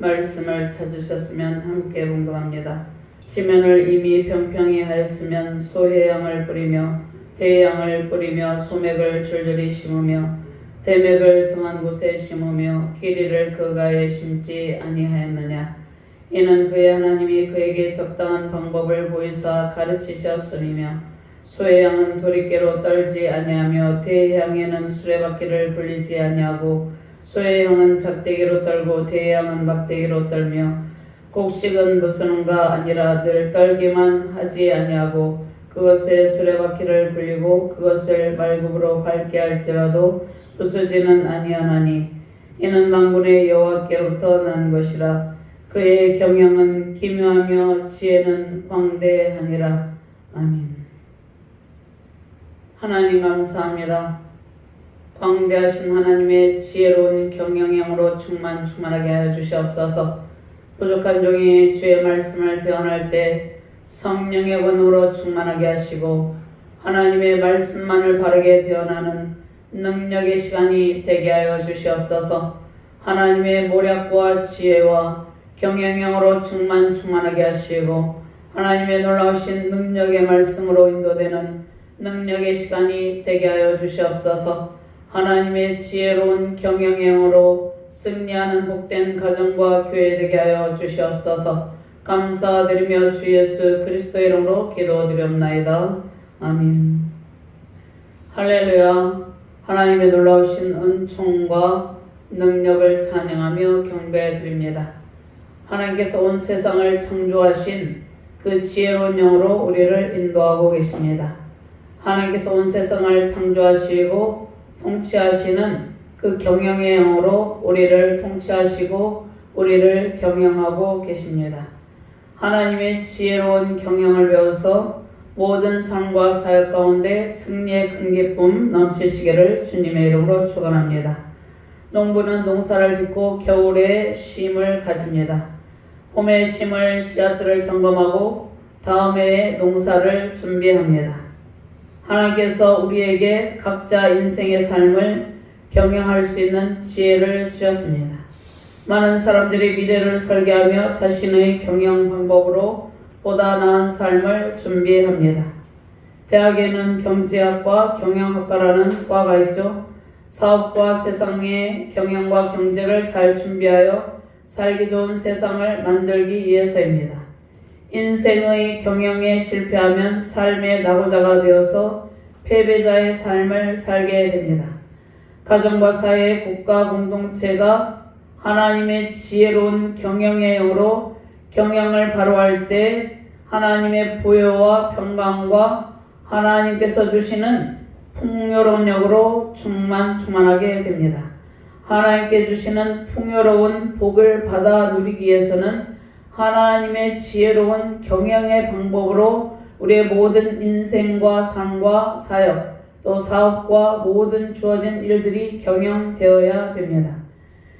말씀을 찾으셨으면 함께 봉독합니다. 지면을 이미 평평히 하였으면 소해양을 뿌리며 대양을 뿌리며 소맥을 줄줄이 심으며 대맥을 정한 곳에 심으며 길이를 그가에 심지 아니하였느냐. 이는 그의 하나님이 그에게 적당한 방법을 보이사 가르치셨음이며 소해양은 도리깨로 떨지 아니하며 대양에는 수레바퀴를 굴리지 아니하고 소해양은 작대기로 떨고 대양은 막대기로 떨며 곡식은 무슨가 아니라 늘 떨기만 하지 아니하고 그것에 수레바퀴를 굴리고 그것을 말굽으로 밟게 할지라도 부수지는 아니하나니 이는 만군의 여호와께로부터 난 것이라. 그의 경영은 기묘하며 지혜는 광대하니라. 아멘. 하나님 감사합니다. 광대하신 하나님의 지혜로운 경영형으로 충만하게 하여 주시옵소서. 부족한 종이 주의 말씀을 대언할 때 성령의 권으로 충만하게 하시고 하나님의 말씀만을 바르게 대언하는 능력의 시간이 되게 하여 주시옵소서. 하나님의 모략과 지혜와 경영형으로 충만하게 하시고 하나님의 놀라우신 능력의 말씀으로 인도되는 능력의 시간이 되게 하여 주시옵소서. 하나님의 지혜로운 경영형으로 승리하는 복된 가정과 교회 되게 하여 주시옵소서. 감사드리며 주 예수 그리스도의 이름으로 기도드리옵나이다. 아멘. 할렐루야. 하나님의 놀라우신 은총과 능력을 찬양하며 경배드립니다. 하나님께서 온 세상을 창조하신 그 지혜로운 영으로 우리를 인도하고 계십니다. 하나님께서 온 세상을 창조하시고 통치하시는 그 경영의 영으로 우리를 통치하시고 우리를 경영하고 계십니다. 하나님의 지혜로운 경영을 배워서 모든 삶과 사역 가운데 승리의 큰 기쁨 넘치시기를 주님의 이름으로 축원합니다. 농부는 농사를 짓고 겨울에 쉼을 가집니다. 봄에 심을 씨앗들을 점검하고 다음 해에 농사를 준비합니다. 하나님께서 우리에게 각자 인생의 삶을 경영할 수 있는 지혜를 주셨습니다. 많은 사람들이 미래를 설계하며 자신의 경영 방법으로 보다 나은 삶을 준비합니다. 대학에는 경제학과 경영학과라는 과가 있죠. 사업과 세상의 경영과 경제를 잘 준비하여 살기 좋은 세상을 만들기 위해서입니다. 인생의 경영에 실패하면 삶의 낙오자가 되어서 패배자의 삶을 살게 됩니다. 가정과 사회, 국가, 공동체가 하나님의 지혜로운 경영의 영으로 경영을 바로 할 때 하나님의 부여와 평강과 하나님께서 주시는 풍요로운 영으로 충만하게 됩니다. 하나님께 주시는 풍요로운 복을 받아 누리기 위해서는 하나님의 지혜로운 경영의 방법으로 우리의 모든 인생과 삶과 사역, 또 사업과 모든 주어진 일들이 경영되어야 됩니다.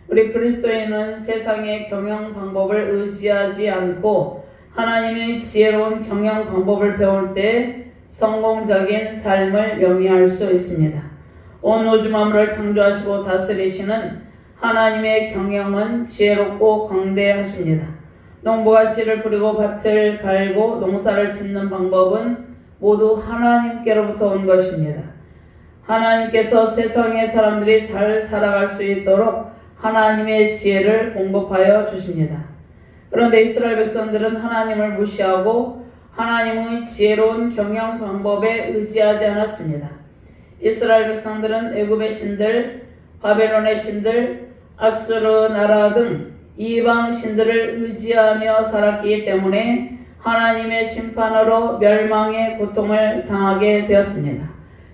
우리 그리스도인은 세상의 경영 방법을 의지하지 않고 하나님의 지혜로운 경영 방법을 배울 때 성공적인 삶을 영위할 수 있습니다. 온 우주 만물을 창조하시고 다스리시는 하나님의 경영은 지혜롭고 광대하십니다. 농부가 씨를 뿌리고 밭을 갈고 농사를 짓는 방법은 모두 하나님께로부터 온 것입니다. 하나님께서 세상의 사람들이 잘 살아갈 수 있도록 하나님의 지혜를 공급하여 주십니다. 그런데 이스라엘 백성들은 하나님을 무시하고 하나님의 지혜로운 경영 방법에 의지하지 않았습니다. 이스라엘 백성들은 애굽의 신들, 바벨론의 신들, 아수르 나라 등 이방 신들을 의지하며 살았기 때문에 하나님의 심판으로 멸망의 고통을 당하게 되었습니다.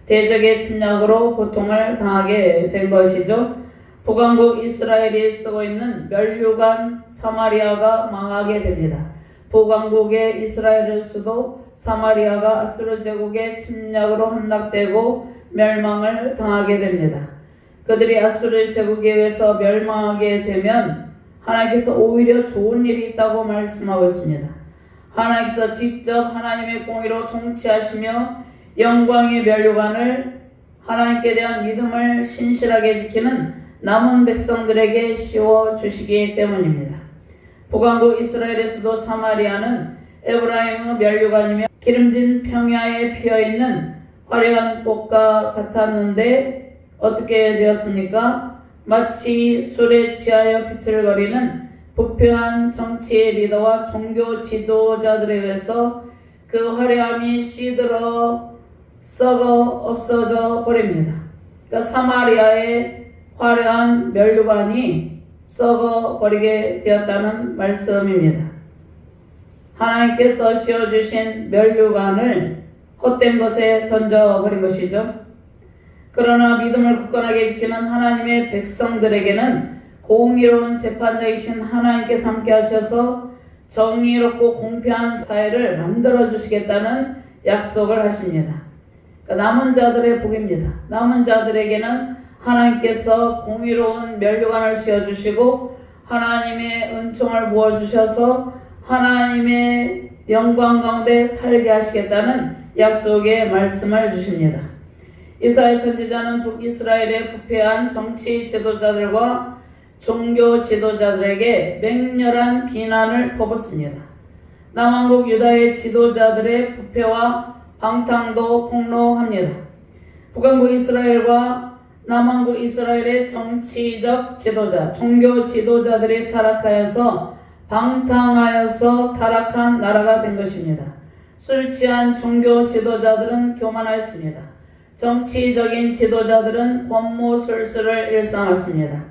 대적의 침략으로 고통을 당하게 된 것이죠. 북왕국 이스라엘이 쓰고 있는 면류관 사마리아가 망하게 됩니다. 북왕국의 이스라엘의 수도 사마리아가 아수르 제국의 침략으로 함락되고 멸망을 당하게 됩니다. 그들이 아수르 제국에 의해서 멸망하게 되면 하나님께서 오히려 좋은 일이 있다고 말씀하고 있습니다. 하나님께서 직접 하나님의 공의로 통치하시며 영광의 면류관을 하나님께 대한 믿음을 신실하게 지키는 남은 백성들에게 씌워 주시기 때문입니다. 북왕국 이스라엘의 수도 사마리아는 에브라임의 면류관이며 기름진 평야에 피어있는 화려한 꽃과 같았는데 어떻게 되었습니까? 마치 술에 취하여 비틀거리는 부패한 정치의 리더와 종교 지도자들에 의해서 그 화려함이 시들어 썩어 없어져 버립니다. 그러니까 사마리아의 화려한 면류관이 썩어 버리게 되었다는 말씀입니다. 하나님께서 씌워주신 면류관을 헛된 것에 던져버린 것이죠. 그러나 믿음을 굳건하게 지키는 하나님의 백성들에게는 공의로운 재판자이신 하나님께서 함께 하셔서 정의롭고 공평한 사회를 만들어 주시겠다는 약속을 하십니다. 그러니까 남은 자들의 복입니다. 남은 자들에게는 하나님께서 공의로운 면류관을 씌워주시고 하나님의 은총을 부어주셔서 하나님의 영광 가운데 살게 하시겠다는 약속의 말씀을 주십니다. 이사야 선지자는 북이스라엘의 부패한 정치 지도자들과 종교 지도자들에게 맹렬한 비난을 퍼붓습니다. 남왕국 유다의 지도자들의 부패와 방탕도 폭로합니다. 북왕국 이스라엘과 남왕국 이스라엘의 정치적 지도자, 종교 지도자들이 타락하여서 방탕하여서 타락한 나라가 된 것입니다. 술 취한 종교 지도자들은 교만하였습니다. 정치적인 지도자들은 권모술수를 일삼았습니다.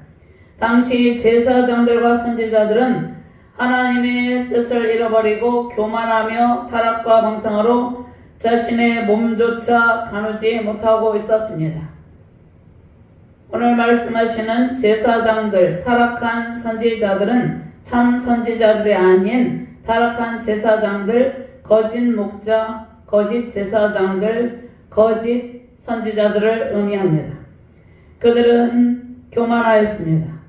당시 제사장들과 선지자들은 하나님의 뜻을 잃어버리고 교만하며 타락과 방탕으로 자신의 몸조차 가누지 못하고 있었습니다. 오늘 말씀하시는 제사장들, 타락한 선지자들은 참 선지자들이 아닌 타락한 제사장들, 거짓 목자, 거짓 제사장들, 거짓 선지자들을 의미합니다. 그들은 교만하였습니다.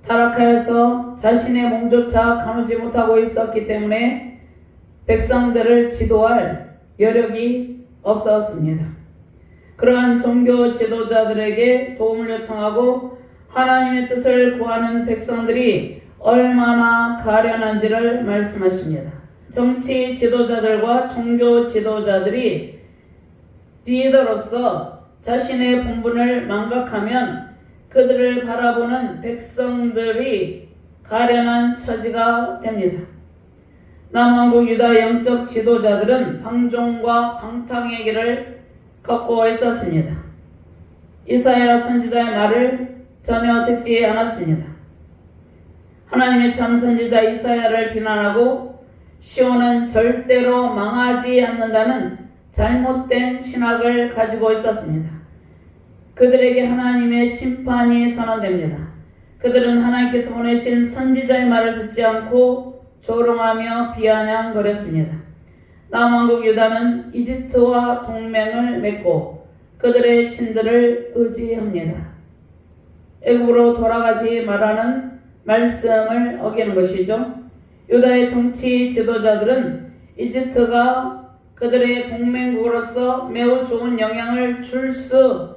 타락하여서 자신의 몸조차 가누지 못하고 있었기 때문에 백성들을 지도할 여력이 없었습니다. 그러한 종교 지도자들에게 도움을 요청하고 하나님의 뜻을 구하는 백성들이 얼마나 가련한지를 말씀하십니다. 정치 지도자들과 종교 지도자들이 리더로서 자신의 본분을 망각하면 그들을 바라보는 백성들이 가련한 처지가 됩니다. 남왕국 유다 영적 지도자들은 방종과 방탕의 길을 걷고 있었습니다. 이사야 선지자의 말을 전혀 듣지 않았습니다. 하나님의 참 선지자 이사야를 비난하고 시온은 절대로 망하지 않는다는 잘못된 신학을 가지고 있었습니다. 그들에게 하나님의 심판이 선언됩니다. 그들은 하나님께서 보내신 선지자의 말을 듣지 않고 조롱하며 비아냥거렸습니다. 남왕국 유다는 이집트와 동맹을 맺고 그들의 신들을 의지합니다. 애굽으로 돌아가지 말라는 말씀을 어기는 것이죠. 유다의 정치 지도자들은 이집트가 그들의 동맹국으로서 매우 좋은 영향을 줄 수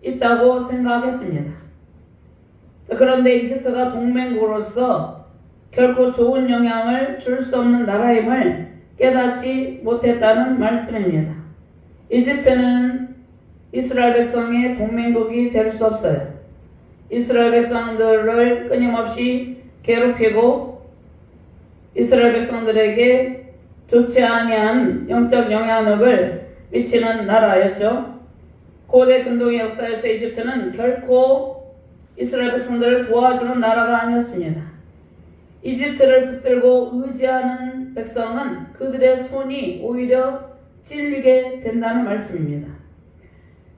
있다고 생각했습니다. 그런데 이집트가 동맹국으로서 결코 좋은 영향을 줄 수 없는 나라임을 깨닫지 못했다는 말씀입니다. 이집트는 이스라엘 백성의 동맹국이 될 수 없어요. 이스라엘 백성들을 끊임없이 괴롭히고 이스라엘 백성들에게 좋지 아니한 영적 영향력을 미치는 나라였죠. 고대 근동의 역사에서 이집트는 결코 이스라엘 백성들을 도와주는 나라가 아니었습니다. 이집트를 붙들고 의지하는 백성은 그들의 손이 오히려 찔리게 된다는 말씀입니다.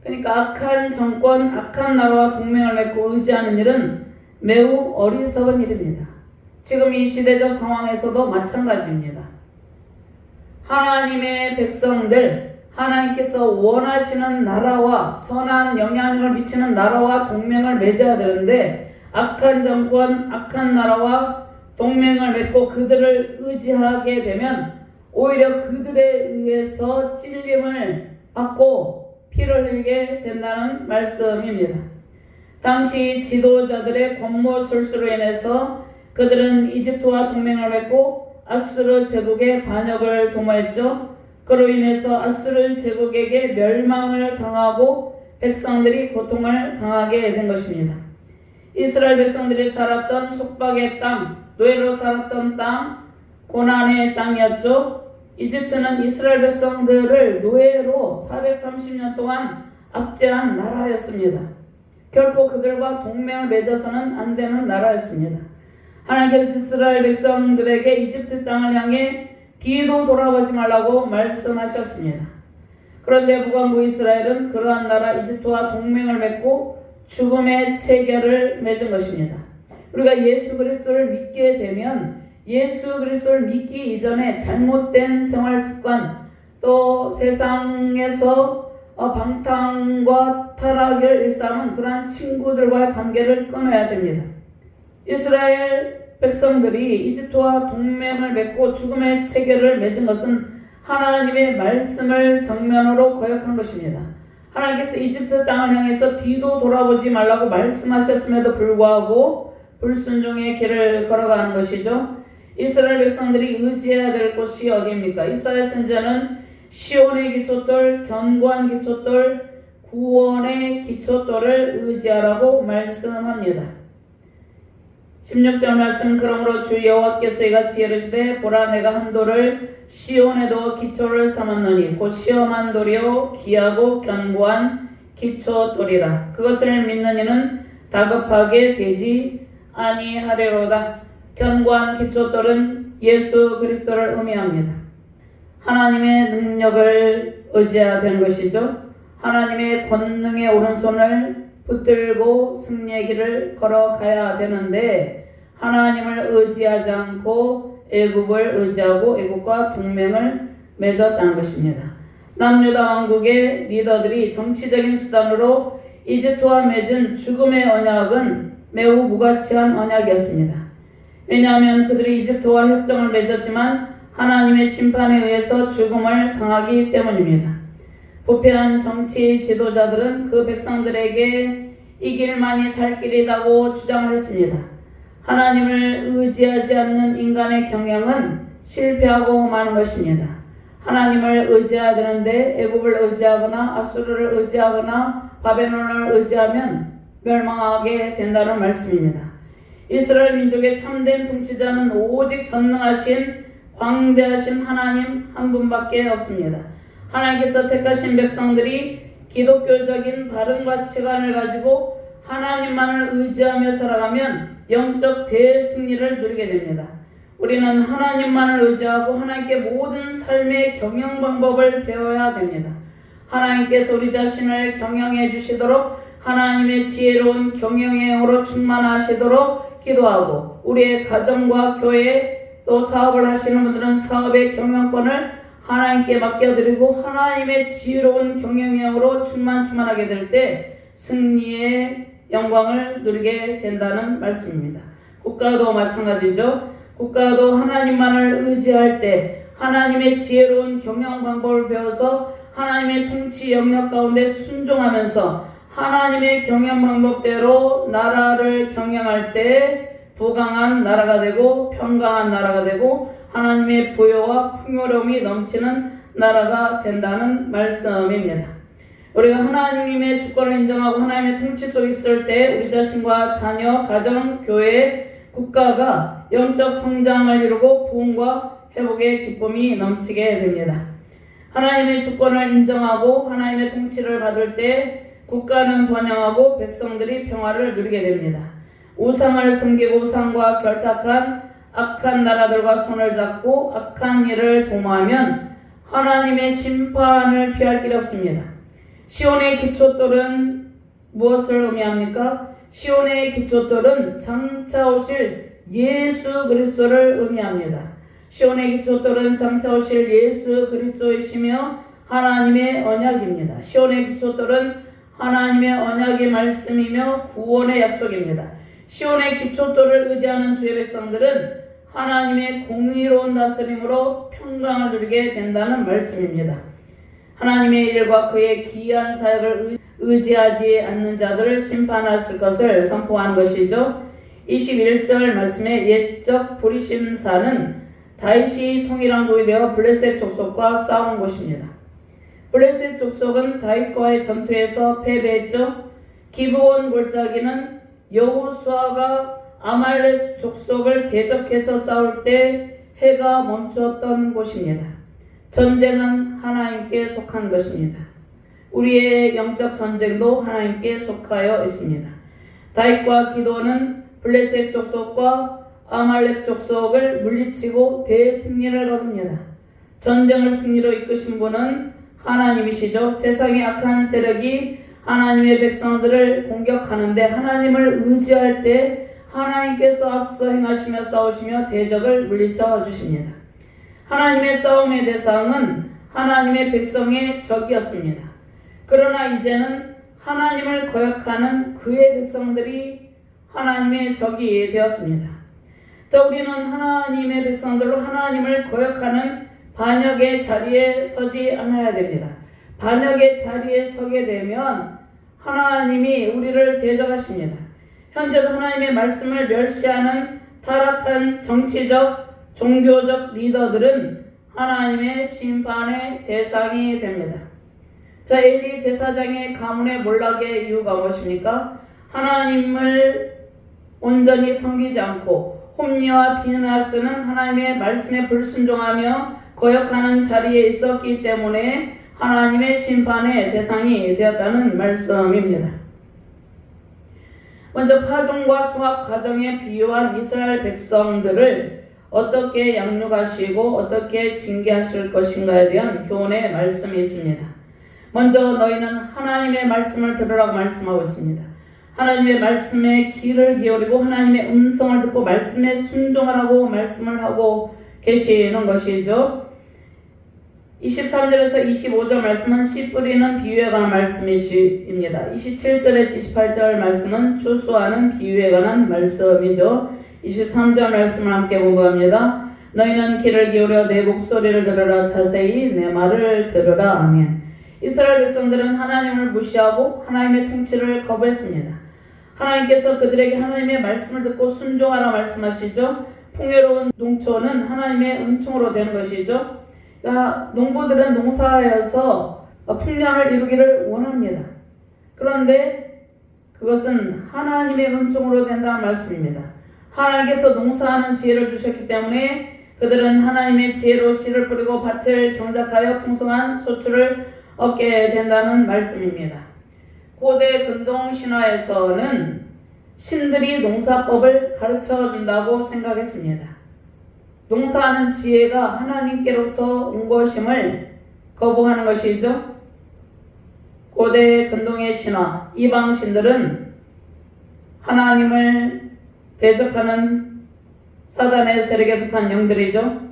그러니까 악한 정권, 악한 나라와 동맹을 맺고 의지하는 일은 매우 어리석은 일입니다. 지금 이 시대적 상황에서도 마찬가지입니다. 하나님의 백성들, 하나님께서 원하시는 나라와 선한 영향력을 미치는 나라와 동맹을 맺어야 되는데 악한 정권, 악한 나라와 동맹을 맺고 그들을 의지하게 되면 오히려 그들에 의해서 찔림을 받고 피를 흘리게 된다는 말씀입니다. 당시 지도자들의 권모술수로 인해서 그들은 이집트와 동맹을 맺고 아수르 제국의 반역을 도모했죠. 그로 인해서 아수르 제국에게 멸망을 당하고 백성들이 고통을 당하게 된 것입니다. 이스라엘 백성들이 살았던 속박의 땅, 노예로 살았던 땅, 고난의 땅이었죠. 이집트는 이스라엘 백성들을 노예로 430년 동안 압제한 나라였습니다. 결코 그들과 동맹을 맺어서는 안 되는 나라였습니다. 하나님께서 이스라엘 백성들에게 이집트 땅을 향해 뒤도 돌아보지 말라고 말씀하셨습니다. 그런데 북왕국 이스라엘은 그러한 나라 이집트와 동맹을 맺고 죽음의 체결을 맺은 것입니다. 우리가 예수 그리스도를 믿게 되면 예수 그리스도를 믿기 이전에 잘못된 생활 습관, 또 세상에서 방탕과 타락을 일삼은 그러한 친구들과의 관계를 끊어야 됩니다. 이스라엘 백성들이 이집트와 동맹을 맺고 죽음의 체결을 맺은 것은 하나님의 말씀을 정면으로 거역한 것입니다. 하나님께서 이집트 땅을 향해서 뒤도 돌아보지 말라고 말씀하셨음에도 불구하고 불순종의 길을 걸어가는 것이죠. 이스라엘 백성들이 의지해야 될 곳이 어디입니까? 이사야 선지자는 시온의 기초돌, 견고한 기초돌, 구원의 기초돌을 의지하라고 말씀합니다. 16절 말씀, 그러므로 주 여호와께서 이같이 이르시되 보라 내가 한 돌을 시온에도 기초를 삼았노니 곧 시험한 돌이요 귀하고 견고한 기초돌이라. 그것을 믿는 이는 다급하게 되지 아니하리로다. 견고한 기초돌은 예수 그리스도를 의미합니다. 하나님의 능력을 의지해야 되는 것이죠. 하나님의 권능의 오른손을 붙들고 승리의 길을 걸어가야 되는데 하나님을 의지하지 않고 애국을 의지하고 애국과 동맹을 맺었다는 것입니다. 남유다 왕국의 리더들이 정치적인 수단으로 이집트와 맺은 죽음의 언약은 매우 무가치한 언약이었습니다. 왜냐하면 그들이 이집트와 협정을 맺었지만 하나님의 심판에 의해서 죽음을 당하기 때문입니다. 부패한 정치 지도자들은 그 백성들에게 이 길만이 살 길이라고 주장을 했습니다. 하나님을 의지하지 않는 인간의 경영은 실패하고 마는 것입니다. 하나님을 의지해야 되는데 애굽을 의지하거나 아수르를 의지하거나 바벨론을 의지하면 멸망하게 된다는 말씀입니다. 이스라엘 민족의 참된 통치자는 오직 전능하신 광대하신 하나님 한 분밖에 없습니다. 하나님께서 택하신 백성들이 기독교적인 바른 가치관을 가지고 하나님만을 의지하며 살아가면 영적 대승리를 누리게 됩니다. 우리는 하나님만을 의지하고 하나님께 모든 삶의 경영 방법을 배워야 됩니다. 하나님께서 우리 자신을 경영해 주시도록 하나님의 지혜로운 경영의 영으로 충만하시도록 기도하고 우리의 가정과 교회 또 사업을 하시는 분들은 사업의 경영권을 하나님께 맡겨드리고 하나님의 지혜로운 경영력으로 충만하게 될 때 승리의 영광을 누리게 된다는 말씀입니다. 국가도 마찬가지죠. 국가도 하나님만을 의지할 때 하나님의 지혜로운 경영 방법을 배워서 하나님의 통치 영역 가운데 순종하면서 하나님의 경영 방법대로 나라를 경영할 때 부강한 나라가 되고 평강한 나라가 되고 하나님의 부여와 풍요로움이 넘치는 나라가 된다는 말씀입니다. 우리가 하나님의 주권을 인정하고 하나님의 통치 속에 있을 때 우리 자신과 자녀, 가정, 교회, 국가가 영적 성장을 이루고 부흥과 회복의 기쁨이 넘치게 됩니다. 하나님의 주권을 인정하고 하나님의 통치를 받을 때 국가는 번영하고 백성들이 평화를 누리게 됩니다. 우상을 섬기고 우상과 결탁한 악한 나라들과 손을 잡고 악한 일을 도모하면 하나님의 심판을 피할 길이 없습니다. 시온의 기초돌은 무엇을 의미합니까? 시온의 기초돌은 장차 오실 예수 그리스도를 의미합니다. 시온의 기초돌은 장차 오실 예수 그리스도이시며 하나님의 언약입니다. 시온의 기초돌은 하나님의 언약의 말씀이며 구원의 약속입니다. 시온의 기초돌을 의지하는 주의 백성들은 하나님의 공의로운 다스림으로 평강을 누리게 된다는 말씀입니다. 하나님의 일과 그의 기이한 사역을 의지하지 않는 자들을 심판하실 것을 선포한 것이죠. 21절 말씀에 옛적 브리심사는 다윗이 통일한 곳이 되어 블레셋 족속과 싸운 곳입니다. 블레셋 족속은 다윗과의 전투에서 패배했죠. 기브온 골짜기는 여호수아가 아말렉 족속을 대적해서 싸울 때 해가 멈추었던 곳입니다. 전쟁은 하나님께 속한 것입니다. 우리의 영적 전쟁도 하나님께 속하여 있습니다. 다윗과 기도는 블레셋 족속과 아말렉 족속을 물리치고 대승리를 거둡니다. 전쟁을 승리로 이끄신 분은 하나님이시죠. 세상의 악한 세력이 하나님의 백성들을 공격하는데 하나님을 의지할 때 하나님께서 앞서 행하시며 싸우시며 대적을 물리쳐 주십니다. 하나님의 싸움의 대상은 하나님의 백성의 적이었습니다. 그러나 이제는 하나님을 거역하는 그의 백성들이 하나님의 적이 되었습니다. 자, 우리는 하나님의 백성들로 하나님을 거역하는 반역의 자리에 서지 않아야 됩니다. 반역의 자리에 서게 되면 하나님이 우리를 대적하십니다. 현재도 하나님의 말씀을 멸시하는 타락한 정치적, 종교적 리더들은 하나님의 심판의 대상이 됩니다. 자, 엘리 제사장의 가문의 몰락의 이유가 무엇입니까? 하나님을 온전히 섬기지 않고 홈리와 비느하스는 하나님의 말씀에 불순종하며 거역하는 자리에 있었기 때문에 하나님의 심판의 대상이 되었다는 말씀입니다. 먼저 파종과 수확 과정에 비유한 이스라엘 백성들을 어떻게 양육하시고 어떻게 징계하실 것인가에 대한 교훈의 말씀이 있습니다. 먼저 너희는 하나님의 말씀을 들으라고 말씀하고 있습니다. 하나님의 말씀에 귀를 기울이고 하나님의 음성을 듣고 말씀에 순종하라고 말씀을 하고 계시는 것이죠. 23절에서 25절 말씀은 씨 뿌리는 비유에 관한 말씀입니다. 27절에서 28절 말씀은 추수하는 비유에 관한 말씀이죠. 23절 말씀을 함께 공부합니다. 너희는 귀를 기울여 내 목소리를 들으라. 자세히 내 말을 들으라. 아멘. 이스라엘 백성들은 하나님을 무시하고 하나님의 통치를 거부했습니다. 하나님께서 그들에게 하나님의 말씀을 듣고 순종하라 말씀하시죠. 풍요로운 농촌은 하나님의 은총으로 되는 것이죠. 그러니까 농부들은 농사하여서 풍년을 이루기를 원합니다. 그런데 그것은 하나님의 은총으로 된다는 말씀입니다. 하나님께서 농사하는 지혜를 주셨기 때문에 그들은 하나님의 지혜로 씨를 뿌리고 밭을 경작하여 풍성한 소출을 얻게 된다는 말씀입니다. 고대 근동 신화에서는 신들이 농사법을 가르쳐 준다고 생각했습니다. 농사하는 지혜가 하나님께로부터 온 것임을 거부하는 것이죠. 고대 근동의 신화, 이방 신들은 하나님을 대적하는 사단의 세력에 속한 영들이죠.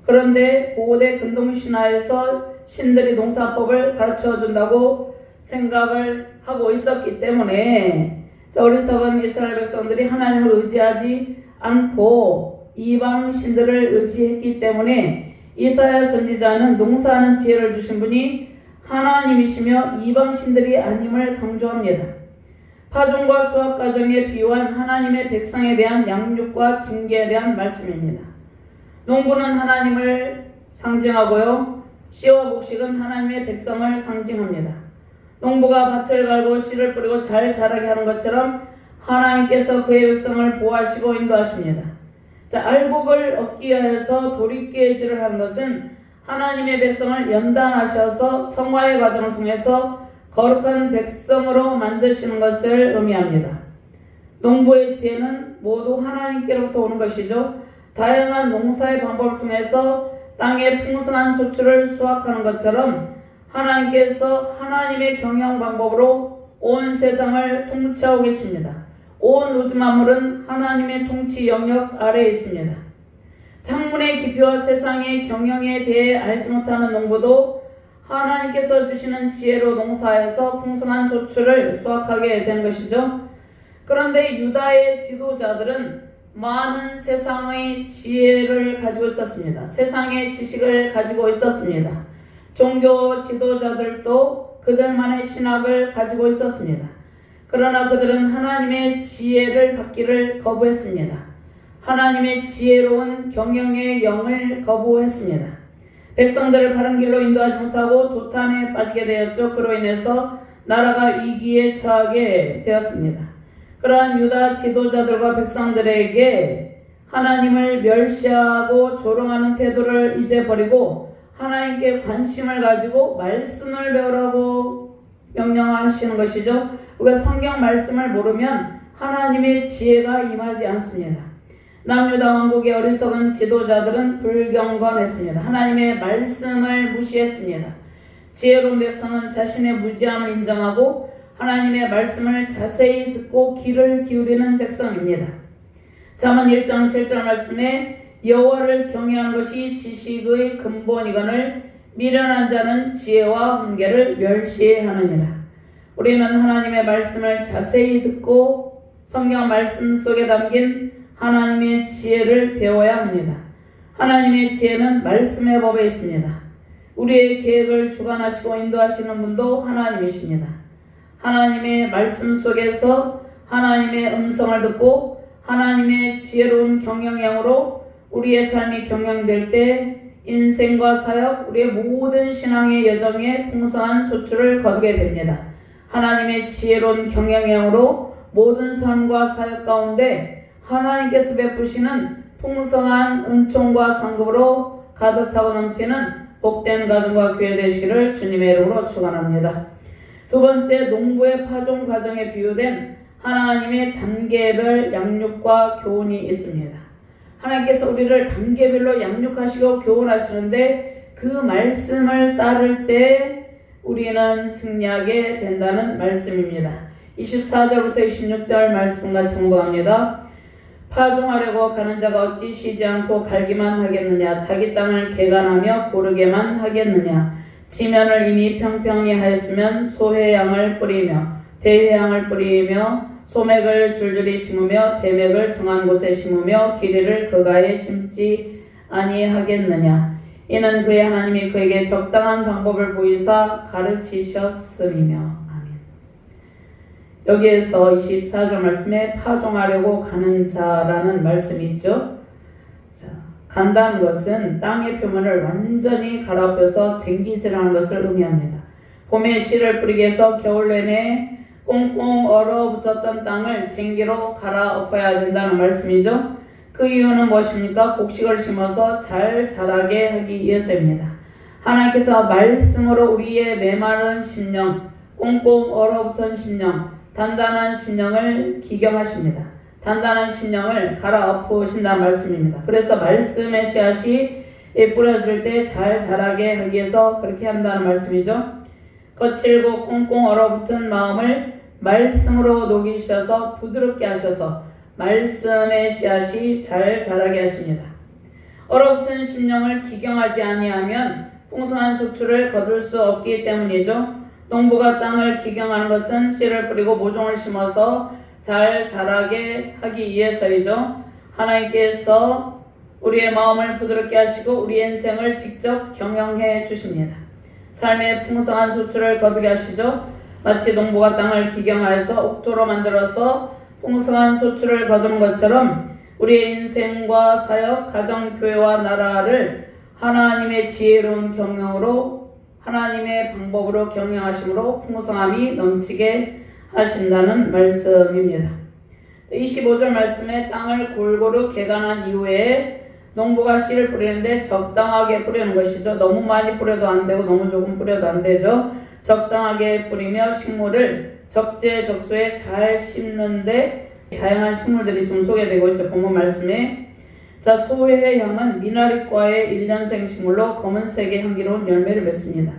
그런데 고대 근동 신화에서 신들이 농사법을 가르쳐 준다고 생각을 하고 있었기 때문에 어리석은 이스라엘 백성들이 하나님을 의지하지 않고 이방 신들을 의지했기 때문에 이사야 선지자는 농사하는 지혜를 주신 분이 하나님이시며 이방 신들이 아님을 강조합니다. 파종과 수확 과정에 비유한 하나님의 백성에 대한 양육과 징계에 대한 말씀입니다. 농부는 하나님을 상징하고요. 씨와 곡식은 하나님의 백성을 상징합니다. 농부가 밭을 갈고 씨를 뿌리고 잘 자라게 하는 것처럼 하나님께서 그의 백성을 보호하시고 인도하십니다. 자, 알곡을 얻기 위해서 도리깨질을 하는 것은 하나님의 백성을 연단하셔서 성화의 과정을 통해서 거룩한 백성으로 만드시는 것을 의미합니다. 농부의 지혜는 모두 하나님께로부터 오는 것이죠. 다양한 농사의 방법을 통해서 땅의 풍성한 소출을 수확하는 것처럼 하나님께서 하나님의 경영 방법으로 온 세상을 통치하고 계십니다. 온 우주 만물은 하나님의 통치 영역 아래에 있습니다. 창문의 깊이와 세상의 경영에 대해 알지 못하는 농부도 하나님께서 주시는 지혜로 농사해서 풍성한 소출을 수확하게 된 것이죠. 그런데 유다의 지도자들은 많은 세상의 지혜를 가지고 있었습니다. 세상의 지식을 가지고 있었습니다. 종교 지도자들도 그들만의 신학을 가지고 있었습니다. 그러나 그들은 하나님의 지혜를 받기를 거부했습니다. 하나님의 지혜로운 경영의 영을 거부했습니다. 백성들을 바른 길로 인도하지 못하고 도탄에 빠지게 되었죠. 그로 인해서 나라가 위기에 처하게 되었습니다. 그러한 유다 지도자들과 백성들에게 하나님을 멸시하고 조롱하는 태도를 이제 버리고 하나님께 관심을 가지고 말씀을 배우라고 명령하시는 것이죠. 우리가 성경 말씀을 모르면 하나님의 지혜가 임하지 않습니다. 남유다 왕국의 어리석은 지도자들은 불경건했습니다. 하나님의 말씀을 무시했습니다. 지혜로운 백성은 자신의 무지함을 인정하고 하나님의 말씀을 자세히 듣고 귀를 기울이는 백성입니다. 잠언 1장 7절 말씀에 여호와를 경외하는 것이 지식의 근본이거늘 미련한 자는 지혜와 훈계를 멸시하느니라. 우리는 하나님의 말씀을 자세히 듣고 성경 말씀 속에 담긴 하나님의 지혜를 배워야 합니다. 하나님의 지혜는 말씀의 법에 있습니다. 우리의 계획을 주관하시고 인도하시는 분도 하나님이십니다. 하나님의 말씀 속에서 하나님의 음성을 듣고 하나님의 지혜로운 경영형으로 우리의 삶이 경영될 때 인생과 사역, 우리의 모든 신앙의 여정에 풍성한 소출을 거두게 됩니다. 하나님의 지혜로운 경영형으로 모든 삶과 사역 가운데 하나님께서 베푸시는 풍성한 은총과 상급으로 가득 차고 넘치는 복된 가정과 교회 되시기를 주님의 이름으로 축원합니다. 두 번째, 농부의 파종 과정에 비유된 하나님의 단계별 양육과 교훈이 있습니다. 하나님께서 우리를 단계별로 양육하시고 교훈하시는데 그 말씀을 따를 때 우리는 승리하게 된다는 말씀입니다. 24절부터 26절 말씀과 청구합니다. 파종하려고 가는 자가 어찌 쉬지 않고 갈기만 하겠느냐. 자기 땅을 개간하며 고르게만 하겠느냐. 지면을 이미 평평히 하였으면 소해양을 뿌리며 대해양을 뿌리며 소맥을 줄줄이 심으며 대맥을 정한 곳에 심으며 기리를 그가에 심지 아니하겠느냐. 이는 그의 하나님이 그에게 적당한 방법을 보이사 가르치셨음이며. 아멘. 여기에서 24절 말씀에 파종하려고 가는 자라는 말씀이 있죠. 자, 간다는 것은 땅의 표면을 완전히 갈아엎어서 쟁기질하는 것을 의미합니다. 봄에 씨를 뿌리기 위해서 겨울 내내 꽁꽁 얼어붙었던 땅을 쟁기로 갈아엎어야 된다는 말씀이죠. 그 이유는 무엇입니까? 곡식을 심어서 잘 자라게 하기 위해서입니다. 하나님께서 말씀으로 우리의 메마른 심령, 꽁꽁 얼어붙은 심령, 단단한 심령을 기경하십니다. 단단한 심령을 갈아엎으신다는 말씀입니다. 그래서 말씀의 씨앗이 뿌려질 때 잘 자라게 하기 위해서 그렇게 한다는 말씀이죠. 거칠고 꽁꽁 얼어붙은 마음을 말씀으로 녹이셔서 부드럽게 하셔서 말씀의 씨앗이 잘 자라게 하십니다. 얼어붙은 심령을 기경하지 아니하면 풍성한 소출을 거둘 수 없기 때문이죠. 농부가 땅을 기경하는 것은 씨를 뿌리고 모종을 심어서 잘 자라게 하기 위해서이죠. 하나님께서 우리의 마음을 부드럽게 하시고 우리의 인생을 직접 경영해 주십니다. 삶의 풍성한 소출을 거두게 하시죠. 마치 농부가 땅을 기경하여서 옥토로 만들어서 풍성한 소출을 거두는 것처럼 우리의 인생과 사역, 가정, 교회와 나라를 하나님의 지혜로운 경영으로 하나님의 방법으로 경영하심으로 풍성함이 넘치게 하신다는 말씀입니다. 25절 말씀에 땅을 골고루 개간한 이후에 농부가 씨를 뿌리는데 적당하게 뿌리는 것이죠. 너무 많이 뿌려도 안 되고 너무 조금 뿌려도 안 되죠. 적당하게 뿌리며 식물을 적재적소에 잘 심는데 다양한 식물들이 지금 소개되고 있죠. 본문 말씀에. 자, 소해향은 미나리과의 1년생 식물로 검은색의 향기로운 열매를 맺습니다.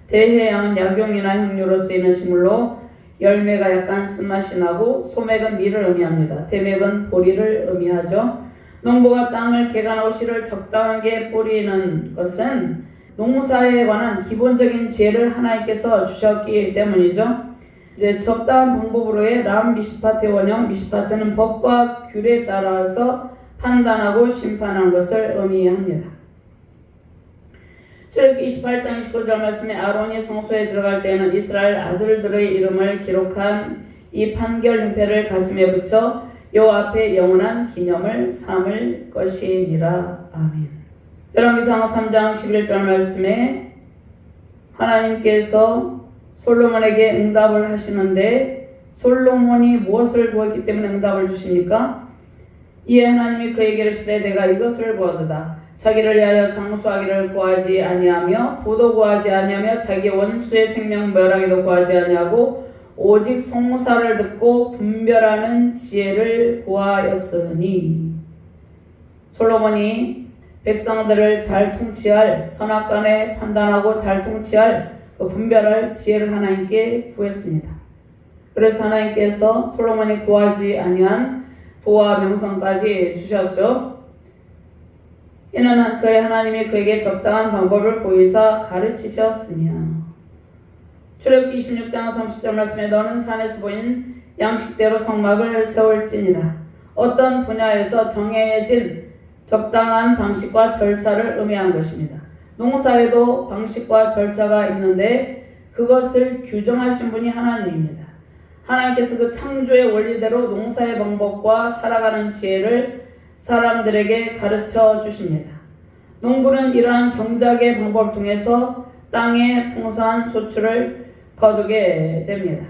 대해향은 약용이나 향료로 쓰이는 식물로 열매가 약간 쓴맛이 나고 소맥은 밀을 의미합니다. 대맥은 보리를 의미하죠. 농부가 땅을 개간하고 씨를 적당하게 뿌리는 것은 농사에 관한 기본적인 지혜를 하나님께서 주셨기 때문이죠. 이제 적당한 방법으로의 람 미시파트의 원형, 미시파트는 법과 규례에 따라서 판단하고 심판하는 것을 의미합니다. 출애굽기 28장 29절 말씀에 아론이 성소에 들어갈 때에는 이스라엘 아들들의 이름을 기록한 이 판결 흉패를 가슴에 붙여 여호와 앞에 영원한 기념을 삼을 것이니라. 아멘. 열왕기상 3장 11절 말씀에 하나님께서 솔로몬에게 응답을 하시는데 솔로몬이 무엇을 구했기 때문에 응답을 주십니까? 이에 하나님이 그에게 이르시되 내가 이것을 구하도다. 자기를 위하여 장수하기를 구하지 아니하며 부도 구하지 아니하며 자기 원수의 생명 멸하기도 구하지 아니하고 오직 송사를 듣고 분별하는 지혜를 구하였으니. 솔로몬이 백성들을 잘 통치할, 선악간에 판단하고 잘 통치할 그 분별할 지혜를 하나님께 구했습니다. 그래서 하나님께서 솔로몬이 구하지 아니한 부와 명성까지 주셨죠. 이는 그의 하나님이 그에게 적당한 방법을 보이사 가르치셨으며. 출애굽기 26장 30절 말씀에 너는 산에서 보인 양식대로 성막을 세울지니라. 어떤 분야에서 정해진 적당한 방식과 절차를 의미한 것입니다. 농사에도 방식과 절차가 있는데 그것을 규정하신 분이 하나님입니다. 하나님께서 그 창조의 원리대로 농사의 방법과 살아가는 지혜를 사람들에게 가르쳐 주십니다. 농부는 이러한 경작의 방법을 통해서 땅의 풍성한 소출을 거두게 됩니다.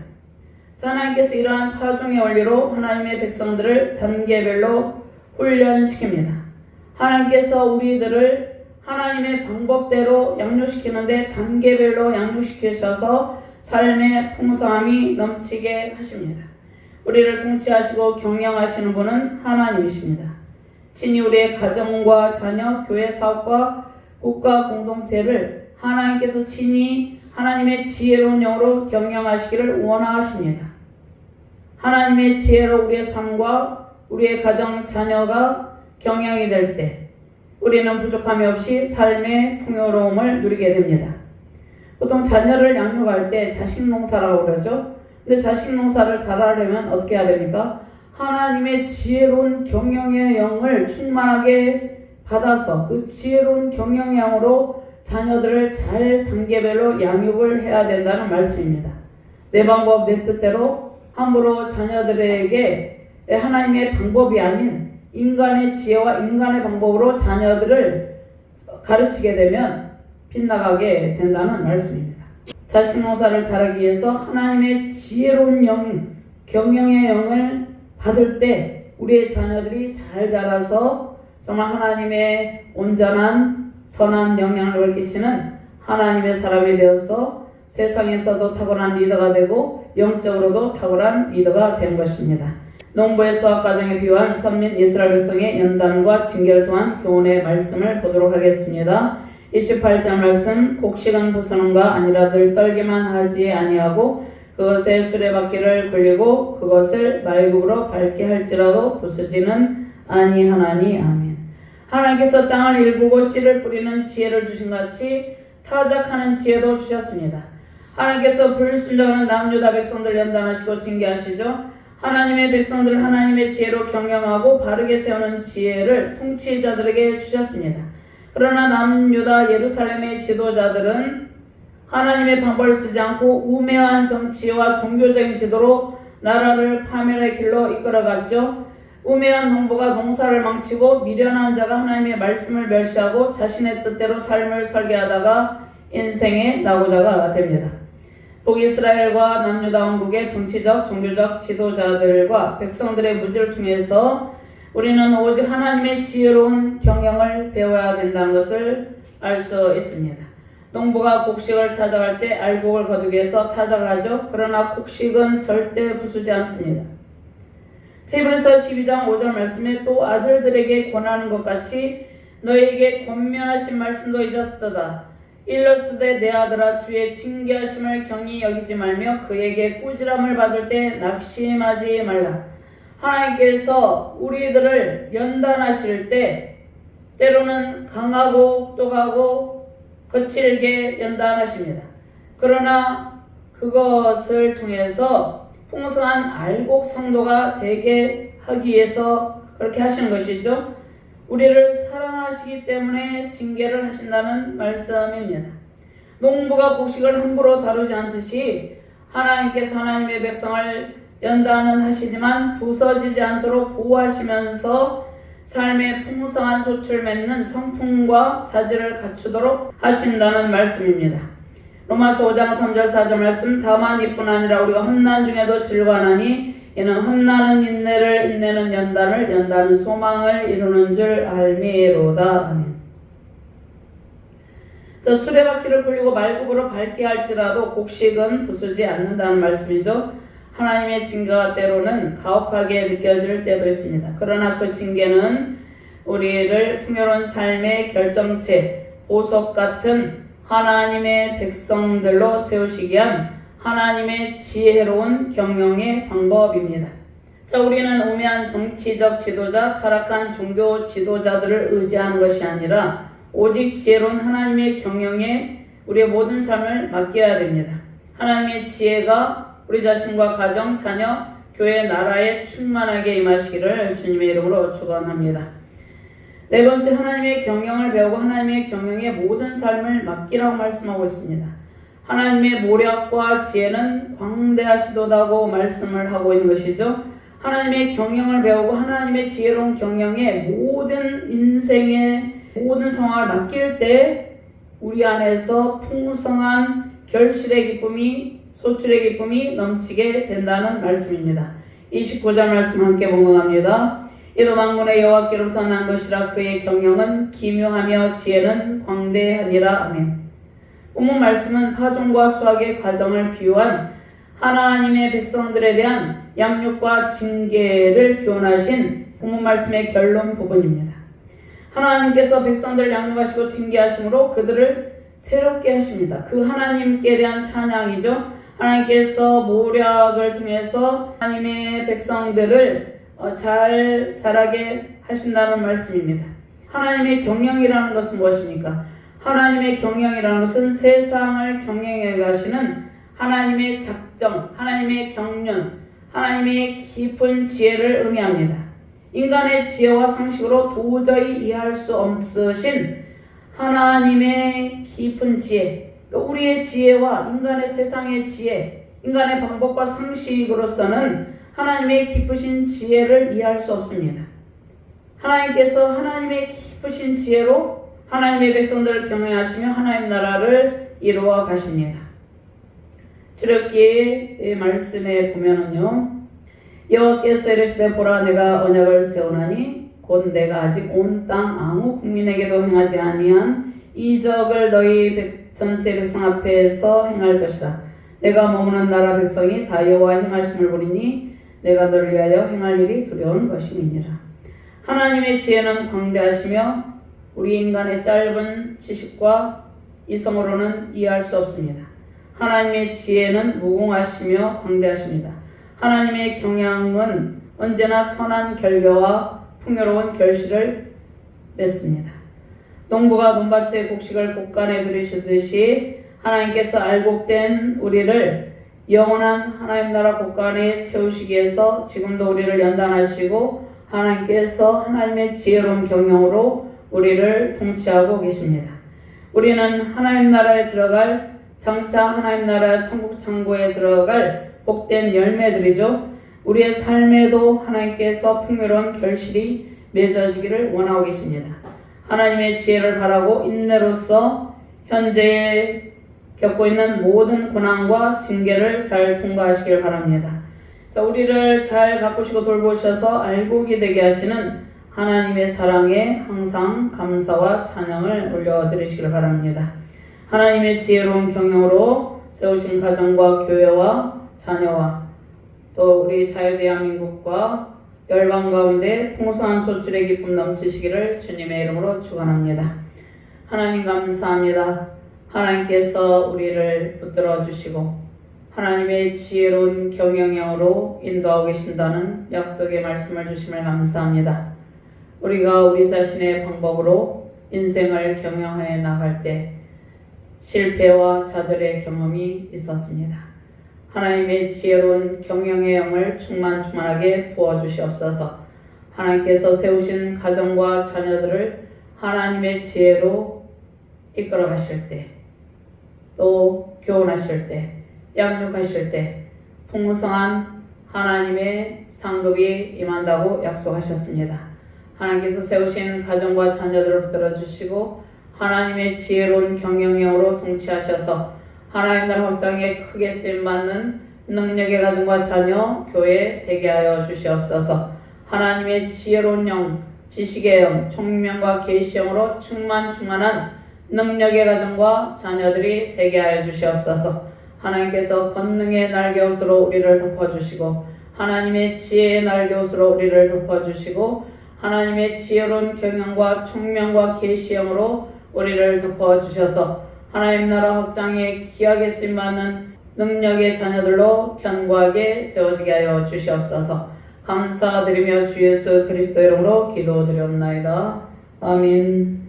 하나님께서 이러한 파종의 원리로 하나님의 백성들을 단계별로 훈련시킵니다. 하나님께서 우리들을 하나님의 방법대로 양육시키는데 단계별로 양육시키셔서 삶의 풍성함이 넘치게 하십니다. 우리를 통치하시고 경영하시는 분은 하나님이십니다. 친히 우리의 가정과 자녀, 교회 사업과 국가 공동체를 하나님께서 친히 하나님의 지혜로운 영으로 경영하시기를 원하십니다. 하나님의 지혜로 우리의 삶과 우리의 가정, 자녀가 경영이 될 때 우리는 부족함이 없이 삶의 풍요로움을 누리게 됩니다. 보통 자녀를 양육할 때 자식 농사라고 그러죠. 근데 자식 농사를 잘하려면 어떻게 해야 됩니까? 하나님의 지혜로운 경영의 영을 충만하게 받아서 그 지혜로운 경영의 영으로 자녀들을 잘 단계별로 양육을 해야 된다는 말씀입니다. 내 방법 내 뜻대로 함부로 자녀들에게 하나님의 방법이 아닌 인간의 지혜와 인간의 방법으로 자녀들을 가르치게 되면 빗나가게 된다는 말씀입니다. 자식 농사를 잘하기 위해서 하나님의 지혜로운 영, 경영의 영을 받을 때 우리의 자녀들이 잘 자라서 정말 하나님의 온전한 선한 영향력을 끼치는 하나님의 사람이 되어서 세상에서도 탁월한 리더가 되고 영적으로도 탁월한 리더가 된 것입니다. 농부의 수확과정에 비유한 선민 이스라엘 백성의 연단과 징계를 통한 교훈의 말씀을 보도록 하겠습니다. 28절 말씀, 곡식은 부수는가 아니라 늘 떨기만 하지 아니하고 그것에 수레바퀴를 굴리고 그것을 말굽으로 밟게 할지라도 부수지는 아니하나니. 아멘. 하나님께서 땅을 일구고 씨를 뿌리는 지혜를 주신 같이 타작하는 지혜도 주셨습니다. 하나님께서 불순종하는 남유다 백성들 연단하시고 징계하시죠. 하나님의 백성들을 하나님의 지혜로 경영하고 바르게 세우는 지혜를 통치자들에게 주셨습니다. 그러나 남유다 예루살렘의 지도자들은 하나님의 방법을 쓰지 않고 우매한 정치와 종교적인 지도로 나라를 파멸의 길로 이끌어갔죠. 우매한 농부가 농사를 망치고 미련한 자가 하나님의 말씀을 멸시하고 자신의 뜻대로 삶을 설계하다가 인생의 낙오자가 됩니다. 북이스라엘과 남유다 왕국의 정치적, 종교적 지도자들과 백성들의 무지를 통해서 우리는 오직 하나님의 지혜로운 경영을 배워야 된다는 것을 알 수 있습니다. 농부가 곡식을 타작할 때 알곡을 거두기 위해서 타작을 하죠. 그러나 곡식은 절대 부수지 않습니다. 히브리서 12장 5절 말씀에 또 아들들에게 권하는 것 같이 너에게 권면하신 말씀도 잊었도다. 일러스되 내 아들아 주의 징계하심을 경히 여기지 말며 그에게 꾸지람을 받을 때 낙심하지 말라. 하나님께서 우리들을 연단하실 때 때로는 강하고 똑똑하고 거칠게 연단하십니다. 그러나 그것을 통해서 풍성한 알곡 성도가 되게 하기 위해서 그렇게 하시는 것이죠. 우리를 사랑하시기 때문에 징계를 하신다는 말씀입니다. 농부가 곡식을 함부로 다루지 않듯이 하나님께서 하나님의 백성을 연단은 하시지만 부서지지 않도록 보호하시면서 삶의 풍성한 솥을 맺는 성품과 자질을 갖추도록 하신다는 말씀입니다. 로마서 5장 3절 4절 말씀, 다만 이뿐 아니라 우리가 험난 중에도 질관하니 이는 험난은 인내를, 인내는 연단을, 연단은 소망을 이루는 줄 알미로다. 아멘. 수레바퀴를 굴리고 말굽으로 밟게 할지라도 곡식은 부수지 않는다는 말씀이죠. 하나님의 징계가 때로는 가혹하게 느껴질 때도 있습니다. 그러나 그 징계는 우리를 풍요로운 삶의 결정체, 보석 같은 하나님의 백성들로 세우시기 위한 하나님의 지혜로운 경영의 방법입니다. 우리는 우매한 정치적 지도자, 타락한 종교 지도자들을 의지하는 것이 아니라 오직 지혜로운 하나님의 경영에 우리의 모든 삶을 맡겨야 됩니다. 하나님의 지혜가 우리 자신과 가정, 자녀, 교회, 나라에 충만하게 임하시기를 주님의 이름으로 축원합니다. 네 번째, 하나님의 경영을 배우고 하나님의 경영에 모든 삶을 맡기라고 말씀하고 있습니다. 하나님의 모략과 지혜는 광대하시도다고 말씀을 하고 있는 것이죠. 하나님의 경영을 배우고 하나님의 지혜로운 경영에 모든 인생의 모든 상황을 맡길 때 우리 안에서 풍성한 결실의 기쁨이, 소출의 기쁨이 넘치게 된다는 말씀입니다. 29절 말씀 함께 봉독합니다. 이도 만군의 여호와께로부터 난 것이라 그의 경영은 기묘하며 지혜는 광대하니라. 아멘. 본문 말씀은 파종과 수확의 과정을 비유한 하나님의 백성들에 대한 양육과 징계를 교훈하신 본문 말씀의 결론 부분입니다. 하나님께서 백성들을 양육하시고 징계하심으로 그들을 새롭게 하십니다. 그 하나님께 대한 찬양이죠. 하나님께서 모략을 통해서 하나님의 백성들을 자라게 하신다는 말씀입니다. 하나님의 경영이라는 것은 무엇입니까? 하나님의 경영이라는 것은 세상을 경영해 가시는 하나님의 작정, 하나님의 경륜, 하나님의 깊은 지혜를 의미합니다. 인간의 지혜와 상식으로 도저히 이해할 수 없으신 하나님의 깊은 지혜, 우리의 지혜와 인간의 세상의 지혜, 인간의 방법과 상식으로서는 하나님의 깊으신 지혜를 이해할 수 없습니다. 하나님께서 하나님의 깊으신 지혜로 하나님의 백성들을 경영하시며 하나님 나라를 이루어 가십니다. 출애굽기의 말씀에 보면은요, 여호와께서 이르시되 보라 내가 언약을 세우나니 곧 내가 아직 온 땅 아무 국민에게도 행하지 아니한 이적을 너희 전체 백성 앞에서 행할 것이다. 내가 머무는 나라 백성이 다 여호와 행하심을 보리니 내가 너를 위하여 행할 일이 두려운 것임이니라. 하나님의 지혜는 광대하시며 우리 인간의 짧은 지식과 이성으로는 이해할 수 없습니다. 하나님의 지혜는 무궁하시며 광대하십니다. 하나님의 경영은 언제나 선한 결과와 풍요로운 결실을 맺습니다. 농부가 논밭의 곡식을 곡간에 들이시듯이 하나님께서 알곡된 우리를 영원한 하나님 나라 곡간에 채우시기 위해서 지금도 우리를 연단하시고 하나님께서 하나님의 지혜로운 경영으로 우리를 통치하고 계십니다. 우리는 하나님 나라에 들어갈, 장차 하나님 나라 천국 창고에 들어갈 복된 열매들이죠. 우리의 삶에도 하나님께서 풍요로운 결실이 맺어지기를 원하고 계십니다. 하나님의 지혜를 바라고 인내로서 현재 겪고 있는 모든 고난과 징계를 잘 통과하시길 바랍니다. 우리를 잘 가꾸시고 돌보셔서 알곡이 되게 하시는 하나님의 사랑에 항상 감사와 찬양을 올려드리시길 바랍니다. 하나님의 지혜로운 경영으로 세우신 가정과 교회와 자녀와 또 우리 자유대한민국과 열방 가운데 풍성한 소출의 기쁨 넘치시기를 주님의 이름으로 축원합니다. 하나님 감사합니다. 하나님께서 우리를 붙들어 주시고 하나님의 지혜로운 경영으로 인도하고 계신다는 약속의 말씀을 주심을 감사합니다. 우리가 우리 자신의 방법으로 인생을 경영해 나갈 때 실패와 좌절의 경험이 있었습니다. 하나님의 지혜로운 경영의 영을 충만하게 부어주시옵소서. 하나님께서 세우신 가정과 자녀들을 하나님의 지혜로 이끌어 가실 때, 또 교훈하실 때, 양육하실 때 풍성한 하나님의 상급이 임한다고 약속하셨습니다. 하나님께서 세우신 가정과 자녀들을 붙들어 주시고 하나님의 지혜로운 경영력으로 통치하셔서 하나님 나라 확장에 크게 쓰임받는 능력의 가정과 자녀, 교회 되게 하여 주시옵소서. 하나님의 지혜로운 영, 지식의 영, 총명과 계시 영으로 충만한 능력의 가정과 자녀들이 되게 하여 주시옵소서. 하나님께서 권능의 날개옷으로 우리를 덮어주시고 하나님의 지혜의 날개옷으로 우리를 덮어주시고 하나님의 지혜로운 경영과 총명과 계시 영으로 우리를 덮어주셔서 하나님 나라 확장에 귀하게 쓰임받는 능력의 자녀들로 견고하게 세워지게 하여 주시옵소서. 감사드리며 주 예수 그리스도 이름으로 기도드리옵나이다. 아멘.